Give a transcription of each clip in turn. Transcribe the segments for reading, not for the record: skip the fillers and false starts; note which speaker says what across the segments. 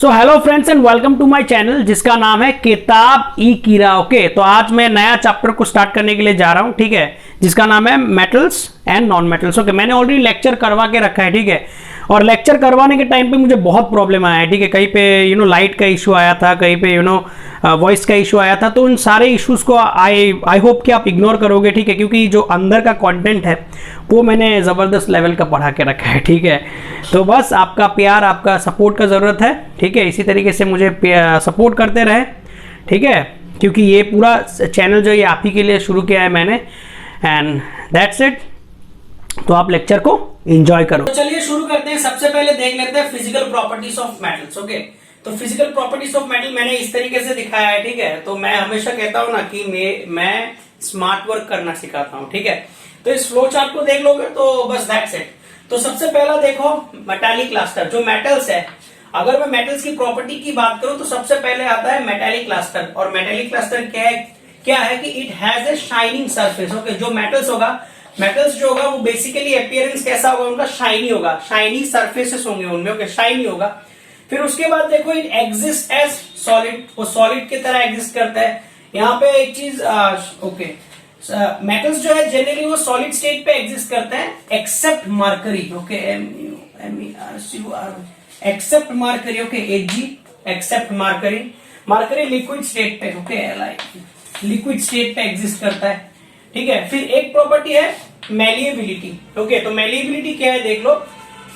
Speaker 1: So hello friends and welcome to my channel जिसका नाम है किताब ई कीड़ा। ओके, तो आज मैं नया चैप्टर को स्टार्ट करने के लिए जा रहा हूँ, ठीक है, जिसका नाम है metals and non metals. Okay, मैंने ऑलरेडी लेक्चर करवा के रखा है, ठीक है, और लेक्चर करवाने के टाइम पे मुझे बहुत प्रॉब्लम आया है, ठीक है, कहीं पे लाइट का इशू आया था, कहीं पे वॉइस का इशू आया था। तो उन सारे इश्यूज को आई होप कि आप इग्नोर करोगे, ठीक है, क्योंकि जो अंदर का कंटेंट है वो मैंने ज़बरदस्त लेवल का पढ़ा के रखा है, ठीक है। तो बस आपका प्यार, आपका सपोर्ट का ज़रूरत है, ठीक है, इसी तरीके से मुझे सपोर्ट करते रहे, ठीक है, क्योंकि ये पूरा चैनल जो ये आप ही के लिए शुरू किया है मैंने, एंड दैट्स इट। तो आप लेक्चर को एंजॉय करो। तो चलिए शुरू करते हैं। सबसे पहले देख लेते हैं physical properties of metals. Okay, तो फिजिकल प्रॉपर्टीज ऑफ मेटल मैंने इस तरीके से दिखाया है, ठीक है। तो मैं हमेशा कहता हूं ना कि मैं स्मार्ट वर्क करना सिखाता हूं, ठीक है। तो इस फ्लो चार्ट को देख लोगे तो बस दैट्स इट। तो सबसे पहला देखो मेटालिक क्लस्टर, जो मेटल्स है। अगर मैं मेटल्स की प्रॉपर्टी की बात करूं तो सबसे पहले आता है मेटालिक क्लस्टर। और मेटालिक क्लस्टर क्या है कि it has a shining surface. Okay, जो मेटल्स जो होगा वो बेसिकली अपीयरेंस कैसा होगा उनका, शाइनी होगा, शाइनी सरफेसेस होंगे उनमें, ओके, शाइनी होगा। फिर उसके बाद देखो इट एग्जिस्ट एज सॉलिड, वो सॉलिड की तरह एग्जिस्ट करता है। यहाँ पे एक चीज, ओके, मेटल्स जो है जनरली वो सॉलिड स्टेट पे एग्जिस्ट करते हैं except mercury. Okay, except mercury, okay, Ag, except mercury. Mercury liquid state पे, ओके, लिक्विड स्टेट पे एग्जिस्ट करता है, ठीक है। फिर एक प्रॉपर्टी है मेलिएबिलिटी। ओके, तो मेलिएबिलिटी क्या है देख लो,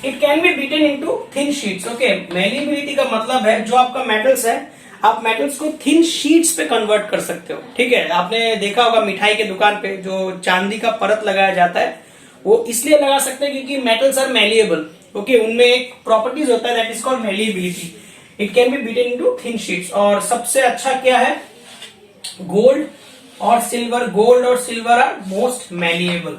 Speaker 1: it can be beaten into thin sheets. Okay, malleability का मतलब है जो आपका मेटल्स है, आप मेटल्स को थिन शीट्स पे कन्वर्ट कर सकते हो, ठीक है। आपने देखा होगा मिठाई के दुकान पे जो चांदी का परत लगाया जाता है वो इसलिए लगा सकते हैं क्योंकि मेटल्स आर मेलिएबल। ओके, उनमें एक प्रॉपर्टीज होता है that is called malleability. It can be beaten into thin sheets. और सबसे अच्छा क्या है, गोल्ड और सिल्वर। गोल्ड और सिल्वर आर मोस्ट मेलिएबल,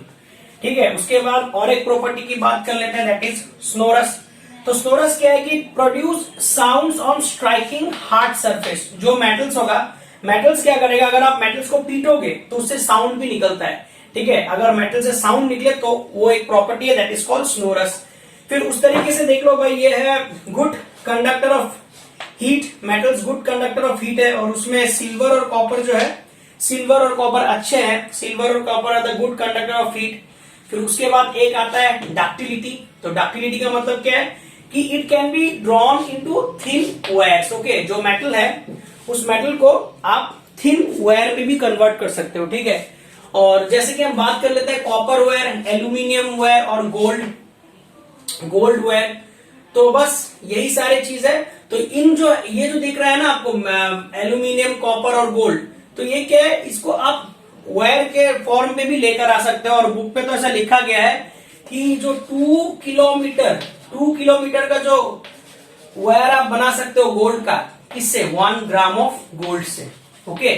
Speaker 1: ठीक है। उसके बाद और एक प्रॉपर्टी की बात कर लेते हैं दैट इज स्नोरस। तो स्नोरस क्या है कि produce sounds on striking hard surface. जो मेटल्स होगा, मेटल्स क्या करेगा, अगर आप मेटल्स को पीटोगे तो उससे साउंड भी निकलता है, ठीक है। अगर मेटल से साउंड निकले तो वो एक प्रॉपर्टी है दैट इज कॉल्ड स्नोरस। फिर उस तरीके से देख लो भाई, ये है good conductor of heat. Metals good conductor of heat है और उसमें सिल्वर और कॉपर जो है, सिल्वर और कॉपर अच्छे हैं। सिल्वर और copper are the good conductor of heat. फिर उसके बाद एक आता है डक्टिलिटी। तो डक्टिलिटी का मतलब क्या है कि it can be drawn into thin wires. Okay, जो मेटल है उस मेटल को आप थिन वायर पे भी कन्वर्ट कर सकते हो, ठीक है। और जैसे कि हम बात कर लेते हैं कॉपर वायर, एल्यूमिनियम वायर और गोल्ड वायर। तो बस यही सारी चीज है। तो ये जो दिख रहा है ना आपको, एल्यूमिनियम, कॉपर और गोल्ड, तो ये क्या है, इसको आप वायर के फॉर्म पे भी लेकर आ सकते हो। और बुक पे तो ऐसा लिखा गया है कि जो 2 किलोमीटर का जो वायर आप बना सकते हो गोल्ड का, किससे, 1 ग्राम ऑफ गोल्ड से। ओके,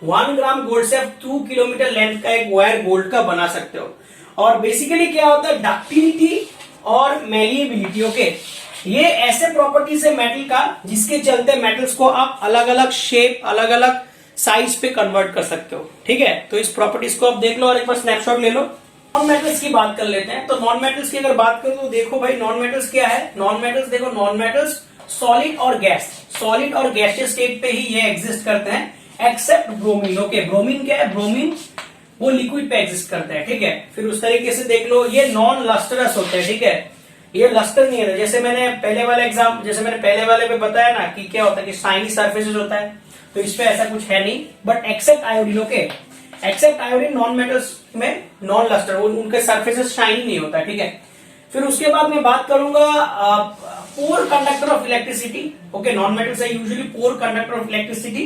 Speaker 1: 1 ग्राम गोल्ड से आप 2 किलोमीटर लेंथ का एक वायर गोल्ड का बना सकते हो। और बेसिकली क्या होता है, डक्टिलिटी और मेलिएबिलिटी। ओके, ये ऐसे प्रॉपर्टीज है मेटल का जिसके चलते मेटल्स को आप अलग अलग शेप, अलग अलग साइज पे कन्वर्ट कर सकते हो, ठीक है। तो इस प्रॉपर्टीज को आप देख लो और एक बार स्नैपशॉट ले लो। नॉन मेटल्स की बात कर लेते हैं। तो नॉन मेटल्स की अगर बात करूं तो देखो भाई, नॉन मेटल्स क्या है। नॉन मेटल्स देखो, नॉन मेटल्स सॉलिड और गैसियस स्टेट पे ही ये एग्जिस्ट करते हैं एक्सेप्ट ब्रोमीन। ओके, ब्रोमीन क्या है, ब्रोमीन वो लिक्विड पे एग्जिस्ट करते हैं, ठीक है। फिर उस तरीके से देख लो, ये नॉन लस्टरस होते हैं, ठीक है, ये लस्टर नहीं है। जैसे मैंने पहले वाले पे बताया ना कि क्या होता है कि शाइनी सरफेसेस होता है, तो इस पे ऐसा कुछ है नहीं। But except iodine, okay, except iodine non metals में नॉन लस्टर, उनके सरफेसेस शाइनी नहीं होता, ठीक है। फिर उसके बाद मैं बात करूंगा poor conductor of electricity. Okay, non metals है usually poor conductor of electricity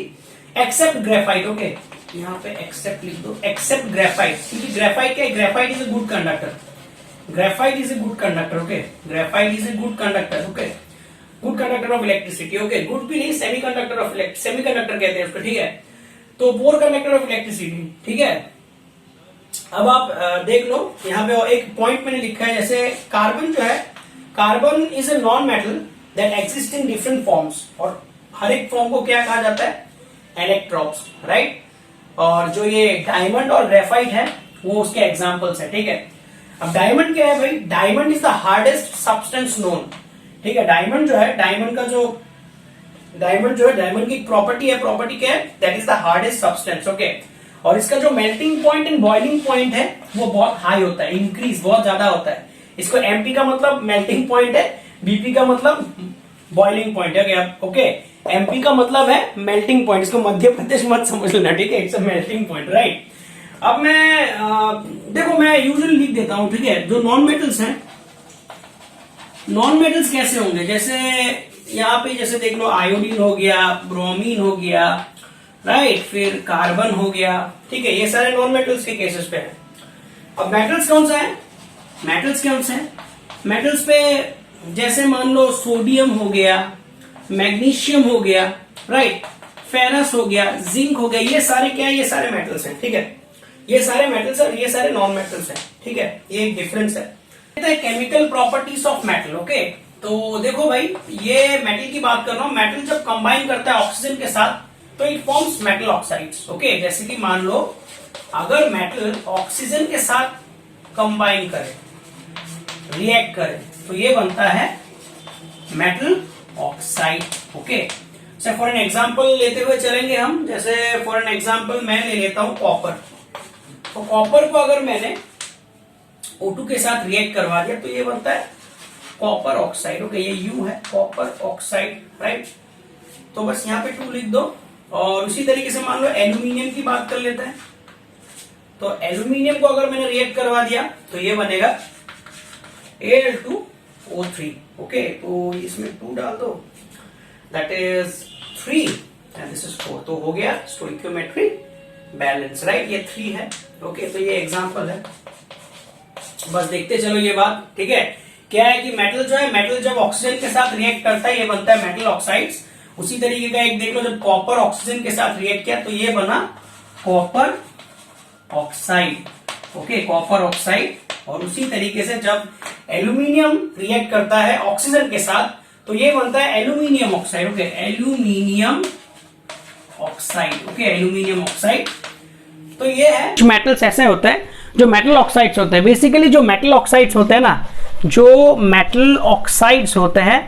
Speaker 1: except graphite. Okay, यहाँ पे एक्सेप्ट लिख दो, एक्सेप्ट ग्रेफाइट, क्योंकि ग्रेफाइट क्या है, graphite is a good conductor. Graphite is a good conductor. Okay, graphite is a good conductor. Okay, good conductor of electricity. Okay, good भी नहीं, semiconductor कहते हैं उसको, ठीक है। तो पोर कंडक्टर ऑफ इलेक्ट्रिसिटी, ठीक है। अब आप देख लो, यहाँ पे एक पॉइंट मैंने लिखा है, जैसे कार्बन जो है, carbon is a non metal that exist in different forms. और हर एक फॉर्म को क्या कहा जाता है, इलेक्ट्रॉन्स, राइट। और जो ये डायमंड और ग्रेफाइट है वो उसके एग्जाम्पल्स है, ठीक है। अब डायमंड क्या है भाई, diamond is the hardest substance known, ठीक है। डायमंड जो है, डायमंड का जो डायमंड जो है, डायमंड की प्रॉपर्टी है, प्रॉपर्टी क्या है, that is the hardest substance, okay. और इसका जो melting point and boiling point है वो बहुत हाई होता है, इंक्रीज बहुत ज्यादा होता है। इसको एमपी का मतलब मेल्टिंग पॉइंट है, बीपी का मतलब बॉइलिंग पॉइंट है, ओके। एमपी का मतलब है मेल्टिंग पॉइंट, इसको मध्य प्रदेश मत समझ लेना, ठीक है, it's a melting point, right. अब मैं देखो मैं यूजुअली लिख देता हूं, ठीक है। जो नॉन मेटल्स हैं, नॉन मेटल्स कैसे होंगे, जैसे यहाँ पे जैसे देख लो आयोडीन हो गया, ब्रोमीन हो गया, राइट, फिर कार्बन हो गया, ठीक है, ये सारे नॉन मेटल्स के केसेस पे है। अब मेटल्स कौन सा है, मेटल्स कौन से हैं, मेटल्स पे जैसे मान लो सोडियम हो गया, मैग्नीशियम हो गया, राइट, फेरस हो गया, जिंक हो गया, ये सारे क्या है, ये सारे मेटल्स हैं, ठीक है, ये सारे मेटल्स और ये सारे नॉन मेटल्स हैं, ठीक है, ये एक डिफरेंस है। Chemical properties of metal, okay. तो देखो भाई, ये मेटल की बात कर रहा हूं, मेटल जब कंबाइन करता है ऑक्सीजन के साथ तो it forms metal oxides, okay. जैसे कि मान लो अगर मेटल ऑक्सीजन के साथ कंबाइन करे, रिएक्ट करे, तो ये बनता है मेटल ऑक्साइड, ओके। जैसे फॉर एन एग्जांपल लेते हुए चलेंगे हम, जैसे फॉर एन एग्जांपल मैं ले लेता हूं कॉपर। तो कॉपर को अगर मैंने O2 के साथ रिएक्ट करवा दिया तो ये बनता है कॉपर ऑक्साइड, ओके। ये U है, कॉपर ऑक्साइड, राइट। तो बस यहाँ पे 2 लिख दो। और उसी तरीके से मान लो एल्यूमिनियम की बात कर लेते हैं। तो एल्यूमिनियम को अगर मैंने रिएक्ट करवा दिया तो ये बनेगा Al2O3, ओके। तो इसमें 2 डाल दो, that is 3 and this is 4, तो हो गया स्टोइकियोमेट्री बैलेंस, राइट। ये 3 है, ओके। तो ये एग्जांपल है, बस देखते चलो ये बात, ठीक है। क्या है कि मेटल जो है, मेटल जब ऑक्सीजन के साथ रिएक्ट करता है ये बनता है मेटल ऑक्साइड्स। उसी तरीके का एक देख लो, जब कॉपर ऑक्सीजन के साथ रिएक्ट किया तो ये बना copper oxide, okay, copper oxide. और उसी तरीके से जब एल्यूमिनियम रिएक्ट करता है ऑक्सीजन के साथ तो ये बनता है aluminium oxide, okay, aluminium oxide, okay, aluminium oxide. तो ये है, मेटल्स ऐसे होते हैं जो मेटल ऑक्साइड्स होते हैं। बेसिकली जो मेटल ऑक्साइड्स होते हैं ना, जो मेटल ऑक्साइड्स होते हैं,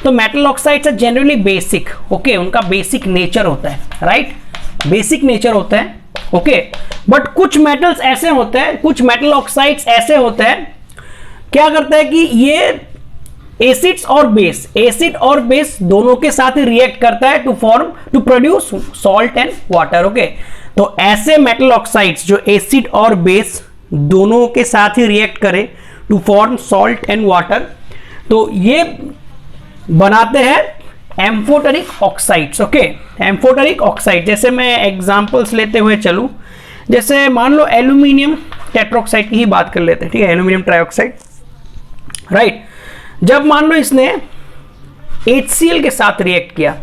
Speaker 1: तो metal oxides are generally basic, okay, उनका बेसिक नेचर होता है, राइट, बेसिक नेचर होता है, ओके। बट कुछ मेटल्स ऐसे होते हैं, कुछ मेटल ऑक्साइड्स ऐसे होते हैं, क्या करता है कि ये एसिड्स और बेस, एसिड और बेस दोनों के साथ ही रिएक्ट करता है to produce salt and water, okay. तो ऐसे मेटल ऑक्साइड्स जो एसिड और बेस दोनों के साथ ही रिएक्ट करे to form salt and water, तो ये बनाते हैं amphoteric oxides, okay, amphoteric oxide. जैसे मैं एग्जांपल्स लेते हुए चलूं, जैसे मान लो एल्यूमिनियम टेट्रोक्साइड की ही बात कर लेते हैं, ठीक है, एल्यूमिनियम ट्राइऑक्साइड, राइट। जब मान लो इसने HCl के साथ रिएक्ट किया,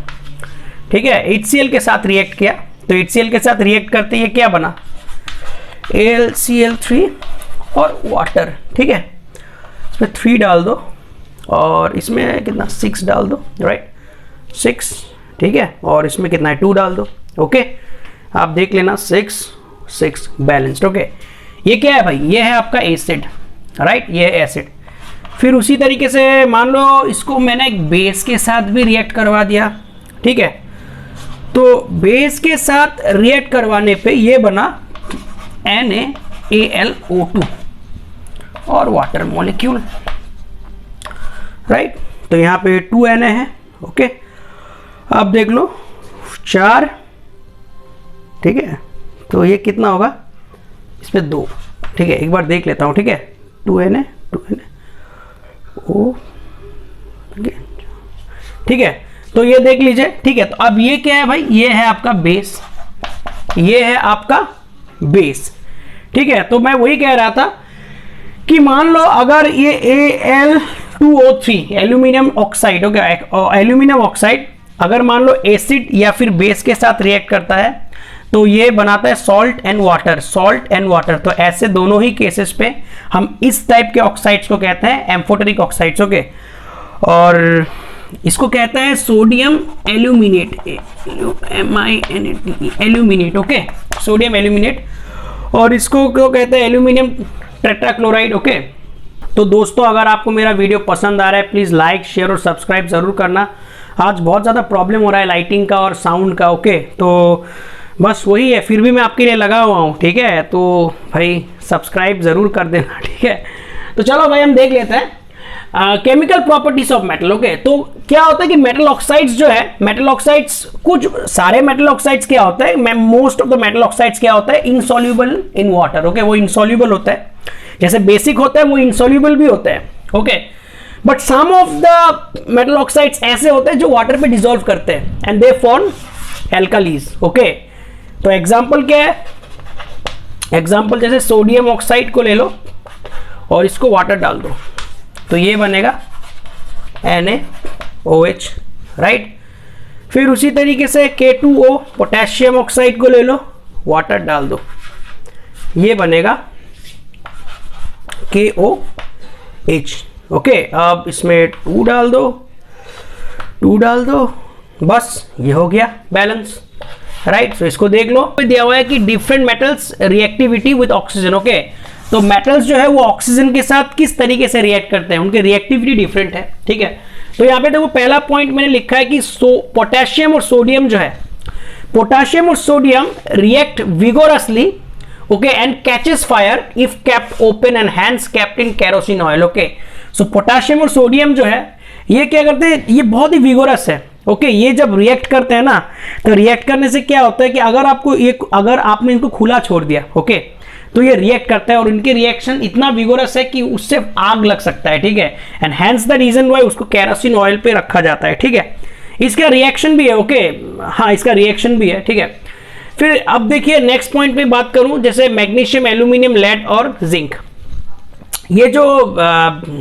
Speaker 1: ठीक है, HCl के साथ रिएक्ट किया, तो HCl के साथ रिएक्ट करते ये क्या बना, AlCl3 और वाटर, ठीक है। इसमें 3 डाल दो और इसमें कितना 6 डाल दो, राइट, 6, ठीक है, और इसमें कितना है 2 डाल दो, ओके। आप देख लेना 6 बैलेंस्ड, ओके। ये क्या है भाई, ये है आपका एसिड, राइट, ये है एसिड। फिर उसी तरीके से मान लो इसको मैंने एक बेस के साथ भी रिएक्ट करवा दिया, ठीक है। तो बेस के साथ रिएक्ट करवाने पे ये बना NaAlO2 और वाटर मॉलिक्यूल, राइट। तो यहाँ पे 2 Na है, ओके। अब देख लो 4, ठीक है, तो ये कितना होगा, इसमें 2, ठीक है, एक बार देख लेता हूँ, ठीक है, 2 Na O, ठीक है। तो ये देख लीजिए, ठीक है। तो अब ये क्या है भाई, ये है आपका बेस, ये है आपका बेस, ठीक है। तो मैं वही कह रहा था कि मान लो अगर ये Al2O3 aluminium oxide, okay, aluminium oxide अगर मान लो एसिड या फिर बेस के साथ रिएक्ट करता है तो ये बनाता है salt and water, salt and water. तो ऐसे दोनों ही केसेस पे हम इस टाइप के ऑक्साइड्स को कहते हैं एम्फोटेरिक ऑक्साइड्स, ओके। और इसको कहता है sodium aluminate, MINATE, aluminate, okay, sodium aluminate. और इसको क्यों कहते हैं एल्यूमिनियम टेट्राक्लोराइड, ओके। तो दोस्तों अगर आपको मेरा वीडियो पसंद आ रहा है प्लीज़ लाइक, शेयर और सब्सक्राइब ज़रूर करना। आज बहुत ज़्यादा प्रॉब्लम हो रहा है लाइटिंग का और साउंड का। ओके, तो बस वही है, फिर भी मैं आपके लिए लगा हुआ हूँ। ठीक है, तो भाई सब्सक्राइब ज़रूर कर देना। ठीक है, तो चलो भाई हम देख लेते हैं chemical properties of metal. Okay, तो क्या होता है कि मेटल ऑक्साइड्स जो है, मेटल ऑक्साइड्स, कुछ सारे मेटल ऑक्साइड्स क्या होता है, most of the metal oxides क्या होता है, इनसॉल्युबल इन वाटर। ओके, वो इनसॉल्युबल होता है, जैसे बेसिक होता है वो इनसॉल्युबल भी होता है। Okay, but some of the metal oxides ऐसे होते हैं जो वाटर पे डिसॉल्व करते हैं and they form alkalis. Okay, तो एग्जांपल क्या है, एग्जांपल जैसे सोडियम ऑक्साइड को ले लो और इसको वाटर डाल दो तो ये बनेगा NaOH, राइट। फिर उसी तरीके से K2O पोटेशियम ऑक्साइड को ले लो, वाटर डाल दो, ये बनेगा KOH। ओके, अब इसमें 2 डाल दो, बस ये हो गया बैलेंस, राइट। तो इसको देख लो, दिया हुआ है कि different metals reactivity with oxygen. Okay, तो मेटल्स जो है वो ऑक्सीजन के साथ किस तरीके से रिएक्ट करते हैं, उनकी रिएक्टिविटी डिफरेंट है। ठीक है, तो यहाँ पे देखो पहला पॉइंट मैंने लिखा है कि पोटेशियम और सोडियम जो है, पोटेशियम और sodium react vigorously, okay, and catches fire if kept open and hence kept in kerosene oil. Okay, so potassium और सोडियम जो है ये क्या करते हैं, ये बहुत ही विगोरस है। ओके, ये जब रिएक्ट करते हैं ना, तो रिएक्ट करने से क्या होता है कि अगर आपने इनको खुला छोड़ दिया, ओके, तो ये रिएक्ट करता है और इनके रिएक्शन इतना विगोरस है कि उससे आग लग सकता है। ठीक है, and hence the reason why उसको केरोसिन ऑयल पे रखा जाता है। ठीक है, इसका रिएक्शन भी है। ओके, हाँ, इसका रिएक्शन भी है। ठीक है, फिर अब देखिए नेक्स्ट पॉइंट पे बात करूं, जैसे मैग्नीशियम, एल्यूमिनियम, लेड और जिंक, ये जो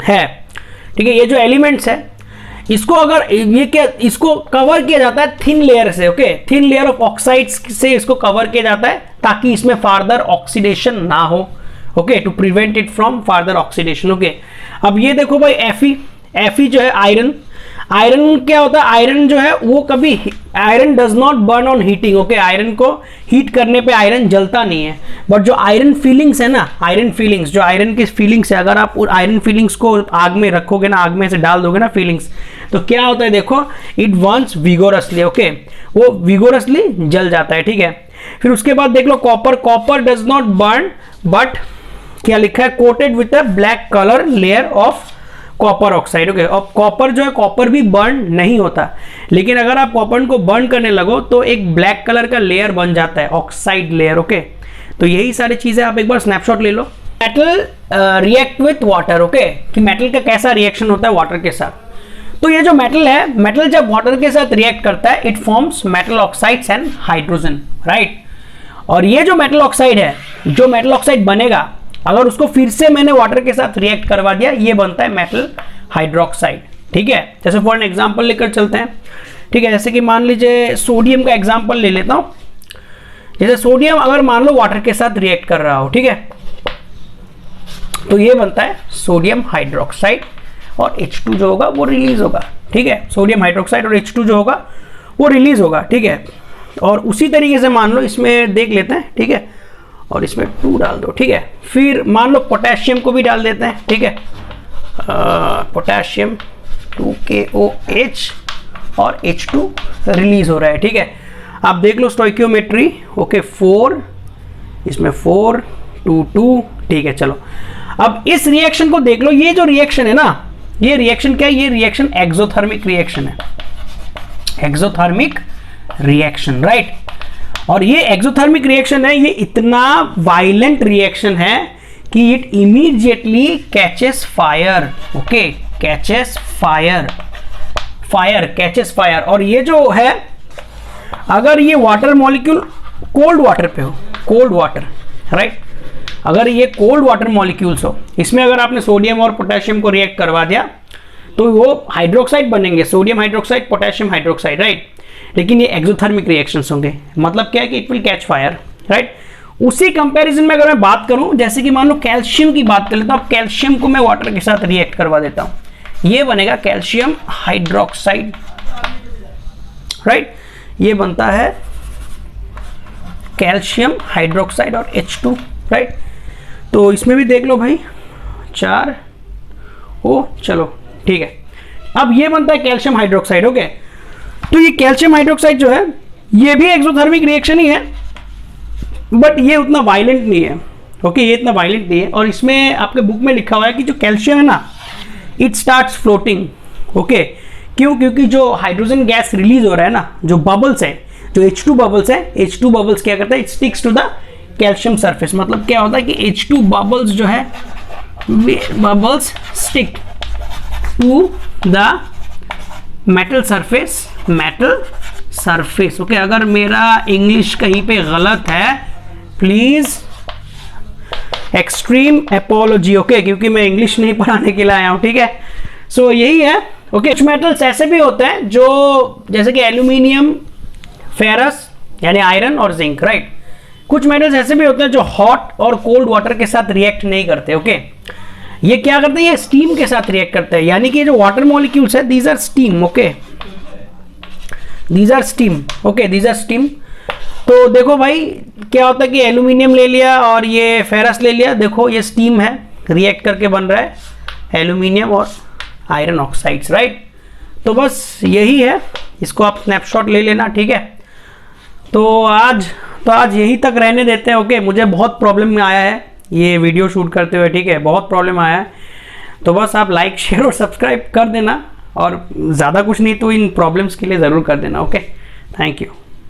Speaker 1: है, ठीक है, ये जो एलिमेंट्स है, इसको अगर इसको कवर किया जाता है थिन लेयर से। Okay, thin layer of oxides से इसको कवर किया जाता है ताकि इसमें फार्दर ऑक्सीडेशन ना हो। Okay, to prevent it from further oxidation. Okay, अब ये देखो भाई Fe जो है आयरन क्या होता है, आयरन जो है वो कभी, iron does not burn on heating. Okay, iron को हीट करने पे आयरन जलता नहीं है, बट जो आयरन फीलिंग्स है ना, आयरन फीलिंग्स, जो आयरन की फीलिंग्स है, अगर आप आयरन फीलिंग्स को आग में रखोगे ना, आग में से डाल दोगे ना फीलिंग्स, तो क्या होता है देखो, इट बर्न्स विगोरसली। ओके, वो विगोरसली जल जाता है। ठीक है, फिर उसके बाद देख लो copper does not burn, but क्या लिखा है, coated with a black colour layer of copper oxide. Okay, अब कॉपर जो है, कॉपर भी बर्न नहीं होता, लेकिन अगर आप कॉपर को बर्न करने लगो तो एक ब्लैक कलर का लेयर बन जाता है, ऑक्साइड लेयर। ओके, तो यही सारी चीजें आप एक बार स्नैपशॉट ले लो। Metal react with water. Okay, कि मेटल का कैसा रिएक्शन होता है वाटर के साथ। तो ये जो मेटल है, मेटल जब वाटर के साथ रिएक्ट करता है, it forms metal oxides and hydrogen, right. और ये जो मेटल ऑक्साइड है, जो मेटल ऑक्साइड बनेगा, अगर उसको फिर से मैंने वाटर के साथ रिएक्ट करवा दिया, ये बनता है मेटल हाइड्रोक्साइड। ठीक है, जैसे फॉर एन एग्जांपल लेकर चलते हैं। ठीक है, जैसे कि मान लीजिए सोडियम का एग्जांपल ले लेता हूं। जैसे सोडियम अगर मान लो वाटर के साथ रिएक्ट कर रहा हो, ठीक है, तो ये बनता है सोडियम हाइड्रोक्साइड और H2 जो होगा वो रिलीज होगा। ठीक है, सोडियम हाइड्रोक्साइड और H2 जो होगा वो रिलीज होगा। ठीक है, और उसी तरीके से मान लो इसमें देख लेते हैं। ठीक है, और इसमें 2 डाल दो। ठीक है, फिर मान लो पोटेशियम को भी डाल देते हैं। ठीक है, पोटेशियम 2KOH और H2 रिलीज हो रहा है। ठीक है, आप देख लो स्टोइकियोमेट्री। ओके, 4, इसमें 4 2 2। ठीक है, चलो अब इस रिएक्शन को देख लो। ये जो रिएक्शन है ना, ये रिएक्शन क्या है, ये रिएक्शन एक्सोथर्मिक रिएक्शन है, एक्सोथर्मिक रिएक्शन, राइट। और ये एक्सोथर्मिक रिएक्शन है, ये इतना वायलेंट रिएक्शन है कि it immediately catches fire. Okay, catches fire, catches fire. और ये जो है, अगर ये वाटर मॉलिक्यूल कोल्ड वाटर पे हो, कोल्ड वाटर, राइट, अगर ये कोल्ड वाटर मॉलिक्यूल्स हो, इसमें अगर आपने सोडियम और पोटेशियम को रिएक्ट करवा दिया तो वो हाइड्रोक्साइड बनेंगे, sodium hydroxide, potassium hydroxide, right. लेकिन ये एक्सोथर्मिक रिएक्शंस होंगे, मतलब क्या है कि it will catch fire, right. उसी कंपैरिजन में अगर मैं बात करूं, जैसे कि मान लो कैल्शियम की बात कर लेता हूं, कैल्शियम को मैं वाटर के साथ रिएक्ट करवा देता हूं, ये बनेगा कैल्शियम हाइड्रोक्साइड, राइट। ये बनता है कैल्शियम हाइड्रोक्साइड और H2, राइट। तो इसमें भी देख लो भाई 4 ओ, चलो ठीक है। अब ये बनता है कैल्शियम हाइड्रोक्साइड। ओके,
Speaker 2: तो ये कैल्शियम हाइड्रोक्साइड जो है ये भी एक्सोथर्मिक रिएक्शन ही है, बट ये उतना वायलेंट नहीं है। ओके, ये इतना वायलेंट नहीं है। और इसमें आपके बुक में लिखा हुआ है कि जो कैल्शियम है ना, इट स्टार्ट्स फ्लोटिंग। ओके, क्यों? क्योंकि जो हाइड्रोजन गैस रिलीज हो रहा है ना, जो बबल्स है, जो H2 बबल्स है, H2 बबल्स क्या करता है, it sticks to the calcium surface. मतलब क्या होता है कि H2 बबल्स जो है, bubbles stick to the metal surface, metal surface. Okay, अगर मेरा इंग्लिश कहीं पे गलत है प्लीज एक्सट्रीम एपोलॉजी। ओके, क्योंकि मैं इंग्लिश नहीं पढ़ाने के लिए आया हूं, ठीक है। सो यही है। ओके, कुछ मेटल्स ऐसे भी होते हैं जो जैसे कि एल्यूमिनियम, फेरस यानी आयरन और जिंक, राइट। कुछ मेटल्स ऐसे भी होते हैं जो हॉट और कोल्ड वाटर के साथ रिएक्ट नहीं करते। ओके, ये क्या करते हैं, ये स्टीम के साथ रिएक्ट करते हैं, यानी कि जो वाटर मॉलिक्यूल्स है, these are steam. Okay, these are steam. Okay, these are steam. तो देखो भाई क्या होता है कि एल्यूमिनियम ले लिया और ये फेरस ले लिया, देखो ये स्टीम है, रिएक्ट करके बन रहा है एल्यूमिनियम और आयरन ऑक्साइड्स, राइट। तो बस यही है, इसको आप स्नैपशॉट ले लेना, ठीक है। तो आज यही तक रहने देते हैं। ओके, मुझे बहुत प्रॉब्लम में आया है ये वीडियो शूट करते हुए, ठीक है, बहुत प्रॉब्लम आया है। तो बस आप लाइक, शेयर और सब्सक्राइब कर देना, और ज़्यादा कुछ नहीं तो इन प्रॉब्लम्स के लिए ज़रूर कर देना। Okay, thank you.